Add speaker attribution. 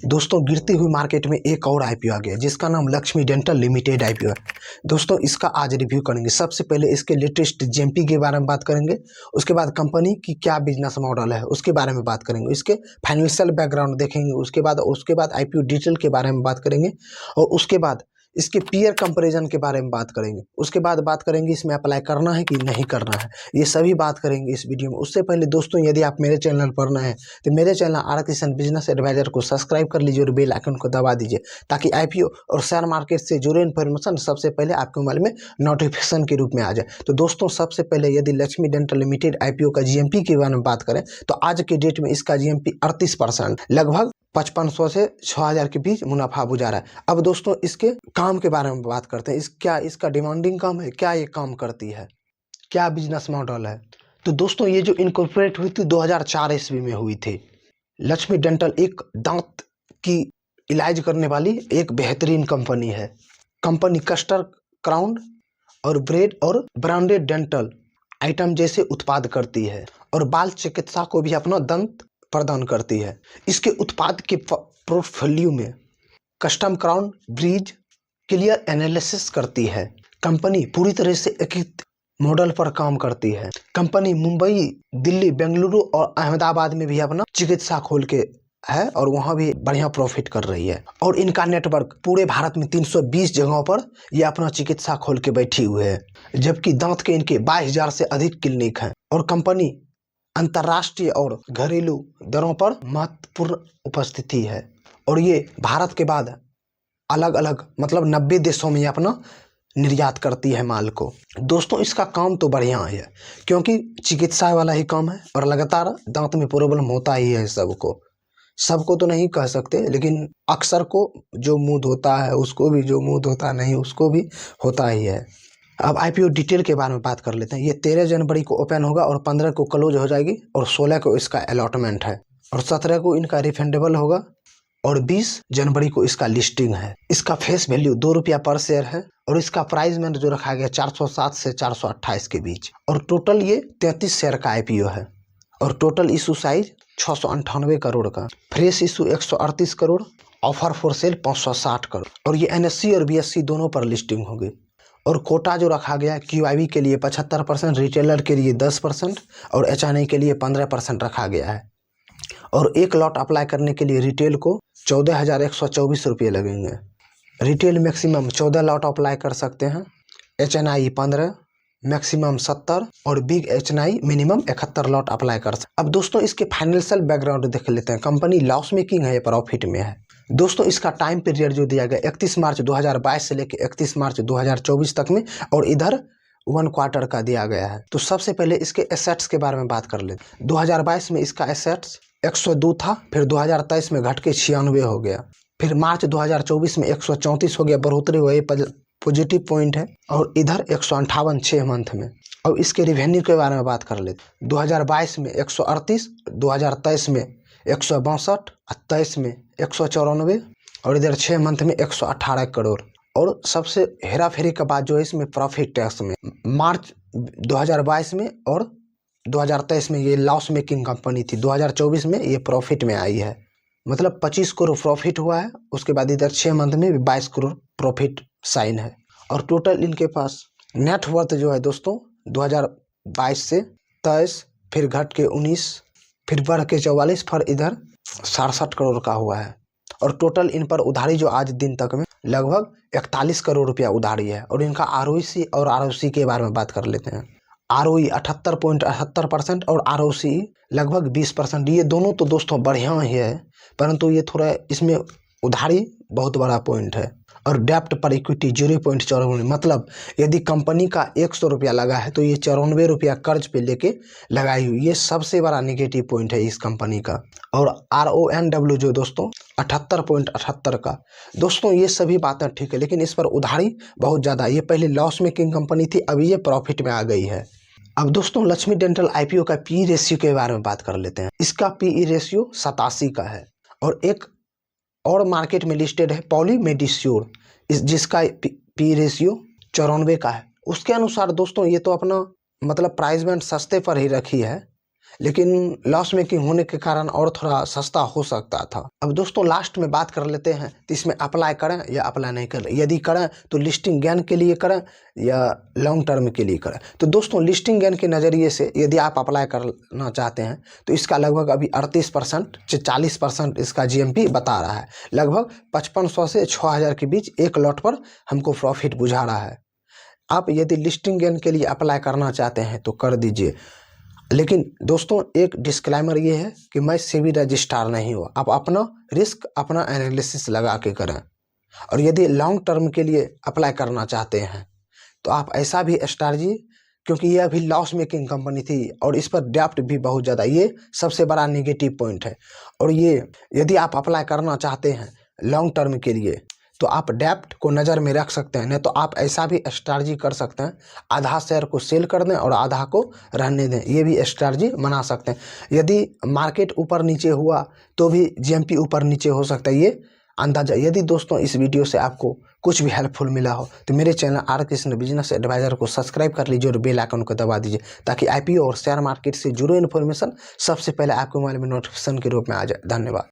Speaker 1: दोस्तों गिरती हुई मार्केट में एक और आईपीओ आ गया जिसका नाम लक्ष्मी डेंटल लिमिटेड आईपीओ है। दोस्तों इसका आज रिव्यू करेंगे। सबसे पहले इसके लेटेस्ट जेएमपी के बारे में बात करेंगे, उसके बाद कंपनी की क्या बिजनेस मॉडल है उसके बारे में बात करेंगे, इसके फाइनेंशियल बैकग्राउंड देखेंगे, उसके बाद आईपीओ डिटेल के बारे में बात करेंगे और उसके बाद इसके पीयर कंपैरिजन के बारे में बात करेंगे। उसके बाद बात करेंगे इसमें अप्लाई करना है कि नहीं करना है, ये सभी बात करेंगे इस वीडियो में। उससे पहले दोस्तों यदि आप मेरे चैनल पर नए हैं तो मेरे channel R Kishan business advisor को सब्सक्राइब कर लीजिए और बेल आइकन को दबा दीजिए ताकि आईपीओ और शेयर मार्केट से जुड़े इन्फॉर्मेशन सबसे पहले आपके मोबाइल में नोटिफिकेशन के रूप में आ जाए। तो दोस्तों सबसे पहले यदि लक्ष्मी डेंटल लिमिटेड आईपीओ का जीएमपी के बारे में बात करें तो आज के डेट में इसका जीएमपी 38% लगभग 5500 से 6000 के बीच मुनाफा बुझा रहा है। अब दोस्तों इसके काम के बारे में बात करते हैं। क्या इसका डिमांडिंग काम है, क्या ये काम करती है, क्या बिजनेस मॉडल है। तो दोस्तों ये जो इनकॉर्पोरेट हुई थी 2004 ईस्वी में हुई थी। लक्ष्मी डेंटल एक दांत की इलाज करने वाली एक बेहतरीन कंपनी है। कंपनी कस्टर, क्राउन और ब्रेड और ब्रांडेड डेंटल आइटम जैसे उत्पाद करती है और बाल चिकित्सा को भी अपना दंत प्रदान करती है। इसके उत्पाद के पोर्टफोलियो में custom crown bridge clear analysis करती है। कंपनी पूरी तरह से एकीकृत मॉडल पर काम करती है। कंपनी मुंबई, दिल्ली, बेंगलुरु और अहमदाबाद में भी अपना चिकित्सा खोल के है और वहां भी बढ़िया प्रॉफिट कर रही है। और इनका नेटवर्क पूरे भारत में 320 जगहों पर ये अपना चिकित्सा खोल के बैठी हुई है, जबकि दांत के इनके 22,000 से अधिक क्लिनिक हैं। और कंपनी अंतर्राष्ट्रीय और घरेलू दरों पर महत्वपूर्ण उपस्थिति है और ये भारत के बाद अलग अलग मतलब 90 देशों में अपना निर्यात करती है माल को। दोस्तों इसका काम तो बढ़िया है क्योंकि चिकित्सा वाला ही काम है और लगातार दांत में प्रॉब्लम होता ही है। सबको तो नहीं कह सकते, लेकिन अक्सर को जो मुंह धोता है उसको भी, जो मुंह धोता नहीं उसको भी होता ही है। अब आईपीओ डिटेल के बारे में बात कर लेते हैं। ये 13 जनवरी को ओपन होगा और 15 को क्लोज हो जाएगी और 16 को इसका अलॉटमेंट है और 17 को इनका रिफंडेबल होगा और 20 जनवरी को इसका लिस्टिंग है। इसका फेस वैल्यू 2 रुपया पर शेयर है और इसका प्राइस में जो रखा गया 407 से 428 के बीच और टोटल ये 33 शेयर का आईपीओ है और टोटल इशू साइज 698 करोड़ का। Fresh issue 138 crore, offer for sale 560 crore और ये एनएससी और बीएससी दोनों पर लिस्टिंग होगी। और कोटा जो रखा गया क्यूआईबी के लिए 75%, रिटेलर के लिए 10% और एचएनआई के लिए 15% रखा गया है। और एक लॉट अप्लाई करने के लिए रिटेल को 14,124 रुपये लगेंगे। रिटेल मैक्सिमम 14 लॉट अप्लाई कर सकते हैं, एचएनआई 15, मैक्सिमम 70 और big HNI minimum 71 lot apply कर सकते। अब दोस्तों इसके फाइनेंशियल बैकग्राउंड देख लेते हैं। कंपनी लॉस मेकिंग है या प्रॉफिट में है। दोस्तों इसका टाइम पीरियड जो दिया गया 31 मार्च 2022 से लेकर 31 मार्च 2024 तक में और इधर 1 क्वार्टर का दिया गया है। तो सबसे पहले इसके एसेट्स के बारे में बात कर लेते हैं। 2022 में इसका एसेट्स 102 था, फिर 2023 में घट के 96 हो गया, फिर मार्च 2024 में 134 हो गया, बढ़ोतरी हुई, पॉजिटिव पॉइंट है। और इधर 158 6 मंथ में। और इसके रिवेन्यू के बारे में बात कर लेते। 2022 में 138, 2023 में 162, 23 में 194 और इधर 6 मंथ में 118 करोड़। और सबसे हेरा फेरी का बात जो है इसमें प्रॉफिट टैक्स में मार्च 2022 में और 2023 में ये लॉस मेकिंग कंपनी थी, 2024 में ये प्रॉफिट में आई है, मतलब 25 करोड़ प्रॉफिट हुआ है। उसके बाद इधर 6 मंथ में भी 22 करोड़ प्रॉफिट साइन है। और टोटल इनके पास नेट वर्थ जो है दोस्तों 2022 से 23, फिर घट के 19, फिर बढ़ के 44, फिर इधर 67 करोड़ का हुआ है। और टोटल इन पर उधारी जो आज दिन तक में लगभग 41 करोड़ रुपया उधारी है। और इनका आरओसी और आरओसी के बारे में बात कर लेते हैं। आरओई 78.78% और आरओसी लगभग 20%। ये दोनों तो दोस्तों बढ़िया ही है, परंतु ये थोड़ा इसमें उधारी बहुत बड़ा पॉइंट है। और डेप्ट पर इक्विटी 0.94, मतलब यदि कंपनी का 100 रुपया लगा है तो ये 94 रुपया कर्ज पे लेके लगाई हुई, ये सबसे बड़ा नेगेटिव पॉइंट है इस कंपनी का। और RONW जो दोस्तों 78.78 का। दोस्तों ये सभी बातें ठीक है, लेकिन इस पर उधारी बहुत ज़्यादा। ये पहले लॉस मेकिंग कंपनी थी, अभी ये प्रॉफिट में आ गई है। अब दोस्तों लक्ष्मी डेंटल आईपीओ का पी रेशियो के बारे में बात कर लेते हैं। इसका पी रेशियो 87 का है। और एक और मार्केट में लिस्टेड है पॉली मेडिश्योर, जिसका पी रेशियो 94 का है। उसके अनुसार दोस्तों ये तो अपना मतलब प्राइस बैंड सस्ते पर ही रखी है, लेकिन लॉस मेकिंग होने के कारण और थोड़ा सस्ता हो सकता था। अब दोस्तों लास्ट में बात कर लेते हैं तो इसमें अप्लाई करें या अप्लाई नहीं करें। यदि करें तो लिस्टिंग गेन के लिए करें या लॉन्ग टर्म के लिए करें। तो दोस्तों लिस्टिंग गेन के नज़रिए से यदि आप अप्लाई करना चाहते हैं तो इसका लगभग अभी 38% से 40% इसका GMP बता रहा है। लगभग 5500 से 6000 के बीच एक लॉट पर हमको प्रॉफिट बुझा रहा है। आप यदि लिस्टिंग गेन के लिए अप्लाई करना चाहते हैं तो कर दीजिए। लेकिन दोस्तों एक डिस्क्लेमर ये है कि मैं सेबी रजिस्ट्रार नहीं हूँ। आप अपना रिस्क अपना एनालिसिस लगा के करें। और यदि लॉन्ग टर्म के लिए अप्लाई करना चाहते हैं तो आप ऐसा भी स्टार जी, क्योंकि ये अभी लॉस मेकिंग कंपनी थी और इस पर डेप्ट भी बहुत ज़्यादा, ये सबसे बड़ा नेगेटिव पॉइंट है। और ये यदि आप अप्लाई करना चाहते हैं लॉन्ग टर्म के लिए तो आप डेप्ट को नज़र में रख सकते हैं। नहीं तो आप ऐसा भी स्ट्रैटेजी कर सकते हैं, आधा शेयर को सेल कर दें और आधा को रहने दें, ये भी स्ट्रैटेजी बना सकते हैं। यदि मार्केट ऊपर नीचे हुआ तो भी GMP ऊपर नीचे हो सकता है, ये अंदाजा। यदि दोस्तों इस वीडियो से आपको कुछ भी हेल्पफुल मिला हो तो मेरे channel R Krishna business advisor को सब्सक्राइब कर लीजिए और बेल आइकन को दबा दीजिए ताकि IPO और शेयर मार्केट से जुड़े इन्फॉर्मेशन सबसे पहले आपके मोबाइल में नोटिफिकेशन के रूप में आ जाए। धन्यवाद।